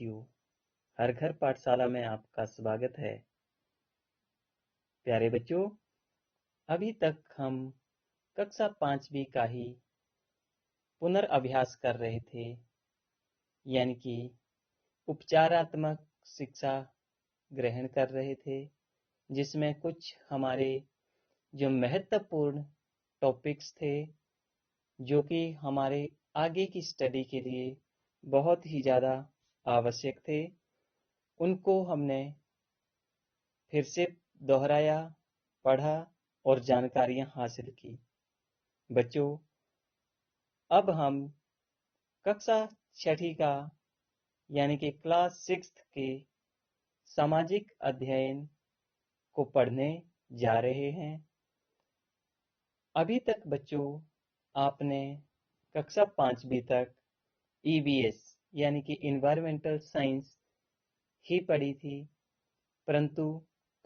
साथियों, हर घर पाठशाला में आपका स्वागत है। प्यारे बच्चों, अभी तक हम कक्षा 5वीं का ही पुनर्अभ्यास कर रहे थे, यानी कि उपचारात्मक शिक्षा ग्रहण कर रहे थे, जिसमें कुछ हमारे जो महत्वपूर्ण टॉपिक्स थे, जो कि हमारे आगे की स्टडी के लिए बहुत ही ज़्यादा आवश्यक थे, उनको हमने फिर से दोहराया, पढ़ा और जानकारियां हासिल की। बच्चों, अब हम कक्षा 6ठी का यानी कि क्लास 6 के सामाजिक अध्ययन को पढ़ने जा रहे हैं। अभी तक बच्चों आपने कक्षा 5वीं तक EVS यानी कि इन्वायरमेंटल साइंस ही पढ़ी थी, परंतु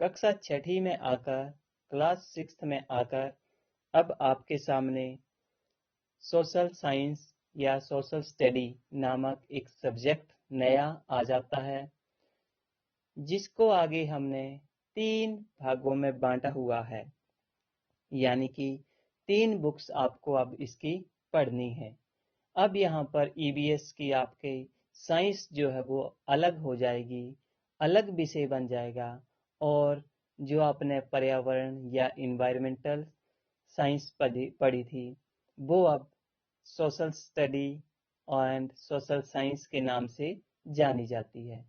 कक्षा 6ठी में आकर, क्लास 6 में आकर अब आपके सामने सोशल साइंस या सोशल स्टडी नामक एक सब्जेक्ट नया आ जाता है, जिसको आगे हमने 3 भागों में बांटा हुआ है, यानी कि 3 बुक्स आपको अब इसकी पढ़नी है। अब यहाँ पर EVS की आपके साइंस जो है वो अलग हो जाएगी, अलग विषय बन जाएगा, और जो आपने पर्यावरण या इन्वायरमेंटल साइंस पढ़ी थी, वो अब social study and social science के नाम से जानी जाती है।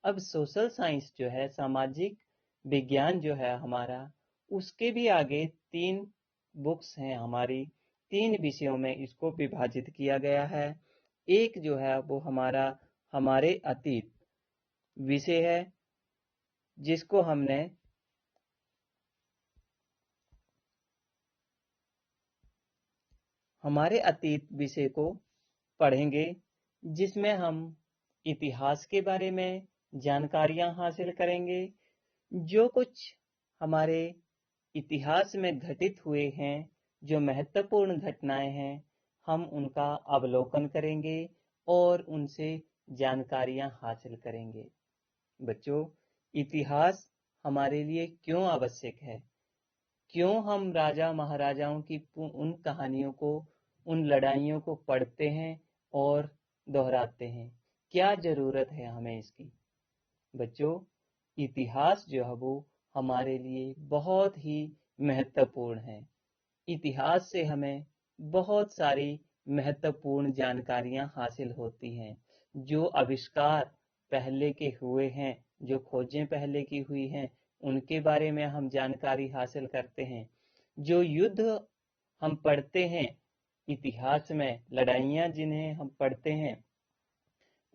अब सोशल साइंस जो है, सामाजिक विज्ञान जो है हमारा, उसके भी आगे 3 बुक्स हैं हमारी, 3 विषयों में इसको विभाजित किया गया है। एक जो है वो हमारे अतीत विषय है, जिसको हमने हमारे अतीत विषय को पढ़ेंगे, जिसमें हम इतिहास के बारे में जानकारियां हासिल करेंगे। जो कुछ हमारे इतिहास में घटित हुए हैं, जो महत्वपूर्ण घटनाएं हैं, हम उनका अवलोकन करेंगे और उनसे जानकारियां हासिल करेंगे। बच्चों, इतिहास हमारे लिए क्यों आवश्यक है? क्यों हम राजा महाराजाओं की उन कहानियों को, उन लड़ाइयों को पढ़ते हैं और दोहराते हैं? क्या जरूरत है हमें इसकी? बच्चों, इतिहास जो है वो हमारे लिए बहुत ही महत्वपूर्ण है। इतिहास से हमें बहुत सारी महत्वपूर्ण जानकारियां हासिल होती हैं। जो आविष्कार पहले के हुए हैं, जो खोजें पहले की हुई हैं, उनके बारे में हम जानकारी हासिल करते हैं। जो युद्ध हम पढ़ते हैं इतिहास में, लड़ाइयां जिन्हें हम पढ़ते हैं,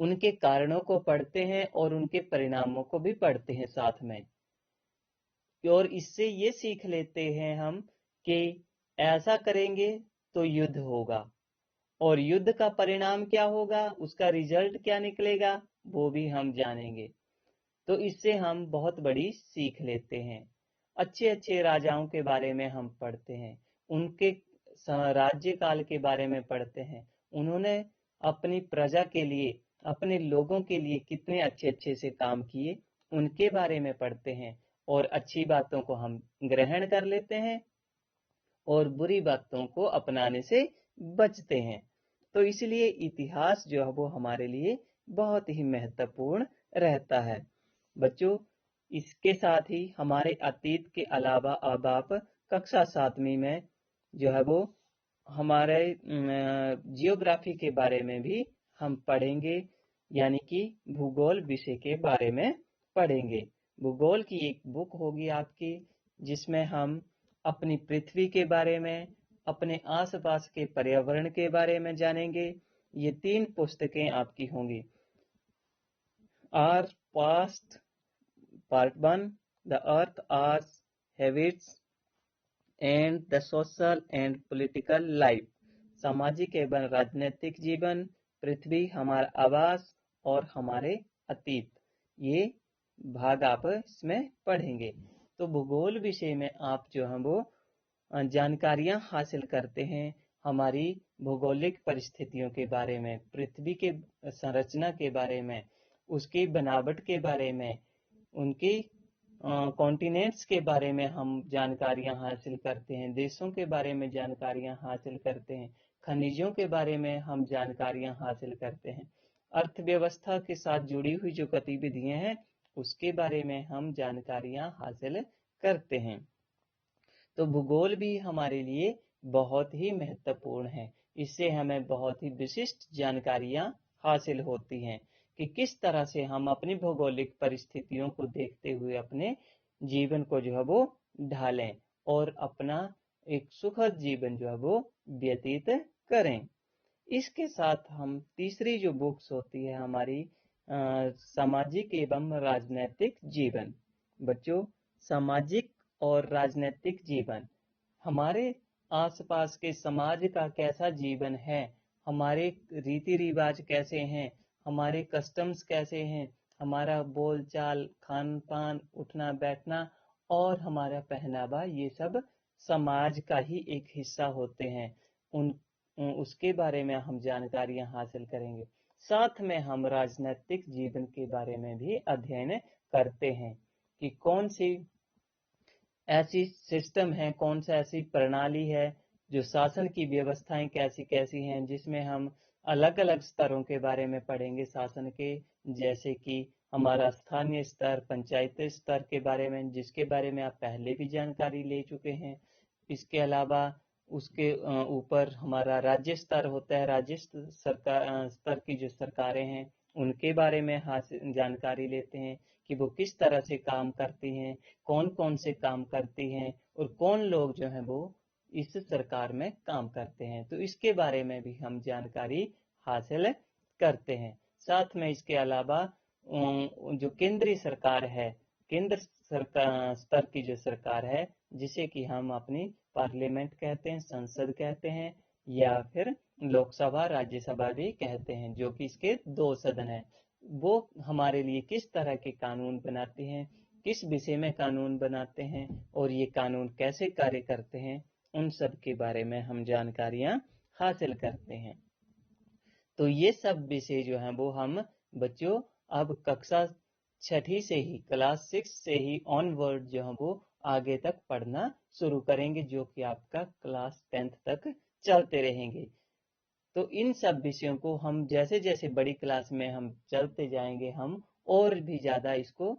उनके कारणों को पढ़ते हैं और उनके परिणामों को भी पढ़ते हैं साथ में। और इससे ये सीख लेते हैं हम कि ऐसा करेंगे तो युद्ध होगा, और युद्ध का परिणाम क्या होगा, उसका रिजल्ट क्या निकलेगा, वो भी हम जानेंगे। तो इससे हम बहुत बड़ी सीख लेते हैं। अच्छे अच्छे राजाओं के बारे में हम पढ़ते हैं, उनके राज्य काल के बारे में पढ़ते हैं। उन्होंने अपनी प्रजा के लिए, अपने लोगों के लिए कितने अच्छे अच्छे से काम किए, उनके बारे में पढ़ते हैं, और अच्छी बातों को हम ग्रहण कर लेते हैं और बुरी बातों को अपनाने से बचते हैं। तो इसलिए इतिहास जो है वो हमारे लिए बहुत ही महत्वपूर्ण रहता है। बच्चों, इसके साथ ही हमारे अतीत के अलावा अब आप कक्षा 7वीं में जो है वो हमारे जियोग्राफी के बारे में भी हम पढ़ेंगे, यानी कि भूगोल विषय के बारे में पढ़ेंगे। भूगोल की एक बुक होगी आपकी, जिसमें हम अपनी पृथ्वी के बारे में, अपने आसपास के पर्यावरण के बारे में जानेंगे। ये 3 पुस्तकें आपकी होंगी। Our past part 1, the earth ours habitats and the social and political life, सामाजिक एवं राजनीतिक जीवन, पृथ्वी हमारा आवास और हमारे अतीत, ये भाग आप इसमें पढ़ेंगे। तो भूगोल विषय में आप जो है वो जानकारियां हासिल करते हैं हमारी भौगोलिक परिस्थितियों के बारे में, पृथ्वी के संरचना के बारे में, उसकी बनावट के बारे में, उनकी कॉन्टिनेंट्स के बारे में हम जानकारियां हासिल करते हैं, देशों के बारे में जानकारियां हासिल करते हैं, खनिजों के बारे में हम जानकारियां हासिल करते हैं, अर्थव्यवस्था के साथ जुड़ी हुई जो गतिविधियां हैं उसके बारे में हम जानकारियां हासिल करते हैं। तो भूगोल भी हमारे लिए बहुत ही महत्वपूर्ण है। इससे हमें बहुत ही विशिष्ट जानकारियां हासिल होती हैं कि किस तरह से हम अपनी भौगोलिक परिस्थितियों को देखते हुए अपने जीवन को जो है वो ढालें और अपना एक सुखद जीवन जो है वो व्यतीत करें। इसके साथ हम तीसरी जो बुक्स होती है हमारी सामाजिक एवं राजनैतिक जीवन। बच्चों, सामाजिक और राजनैतिक जीवन हमारे आसपास के समाज का कैसा जीवन है, हमारे रीति रिवाज कैसे हैं, हमारे कस्टम्स कैसे हैं, हमारा बोलचाल, खान पान, उठना बैठना और हमारा पहनावा, ये सब समाज का ही एक हिस्सा होते हैं। उसके बारे में हम जानकारियां हासिल करेंगे। साथ में हम राजनीतिक जीवन के बारे में भी अध्ययन करते हैं कि कौन सी ऐसी सिस्टम है, कौन सा ऐसी प्रणाली है, जो शासन की व्यवस्थाएं कैसी कैसी हैं, जिसमें हम अलग अलग स्तरों के बारे में पढ़ेंगे शासन के, जैसे कि हमारा स्थानीय स्तर, पंचायत स्तर के बारे में, जिसके बारे में आप पहले भी जानकारी ले चुके हैं। इसके अलावा उसके ऊपर हमारा राज्य स्तर होता है, राज्य स्तर की जो सरकारें हैं उनके बारे में हासिल जानकारी लेते हैं कि वो किस तरह से काम करती हैं, कौन कौन से काम करती हैं और कौन लोग जो हैं वो इस सरकार में काम करते हैं। तो इसके बारे में भी हम जानकारी हासिल करते हैं। साथ में इसके अलावा जो केंद्रीय सरकार है, केंद्र सरकार स्तर की जो सरकार है, जिसे कि हम अपनी पार्लियामेंट कहते हैं, संसद कहते हैं, या फिर लोकसभा राज्यसभा भी कहते हैं, जो कि इसके 2 सदन हैं, वो हमारे लिए किस तरह के कानून बनाते हैं, किस विषय में कानून बनाते हैं और ये कानून कैसे कार्य करते हैं, उन सब के बारे में हम जानकारियां हासिल करते हैं। तो ये सब विषय जो हैं वो हम बच्चों अब कक्षा 6ठी से ही, क्लास 6 से ही ऑनवर्ड जो है वो आगे तक पढ़ना शुरू करेंगे, जो कि आपका क्लास 10th तक चलते रहेंगे। तो इन सब विषयों को हम जैसे जैसे बड़ी क्लास में हम चलते जाएंगे, हम और भी ज्यादा इसको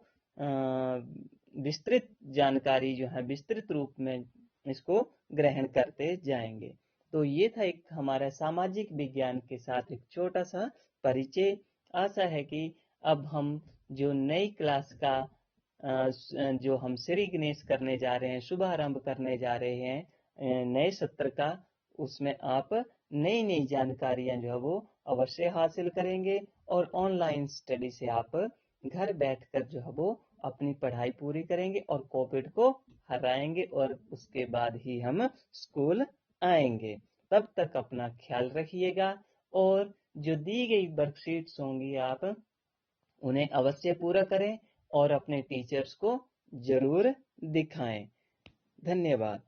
विस्तृत जानकारी जो है विस्तृत रूप में इसको ग्रहण करते जाएंगे। तो ये था एक हमारा सामाजिक विज्ञान के साथ एक छोटा सा परिचय। आशा है कि अब हम जो नई क्लास का जो हम श्री गणेश करने जा रहे हैं, शुभारंभ करने जा रहे हैं नए सत्र का, उसमें आप नई नई जानकारियां जो है वो अवश्य हासिल करेंगे और ऑनलाइन स्टडी से आप घर बैठकर जो है वो अपनी पढ़ाई पूरी करेंगे और कोविड को हराएंगे और उसके बाद ही हम स्कूल आएंगे। तब तक अपना ख्याल रखिएगा और जो दी गई वर्कशीट्स होंगी आप उन्हें अवश्य पूरा करें और अपने टीचर्स को जरूर दिखाएं। धन्यवाद।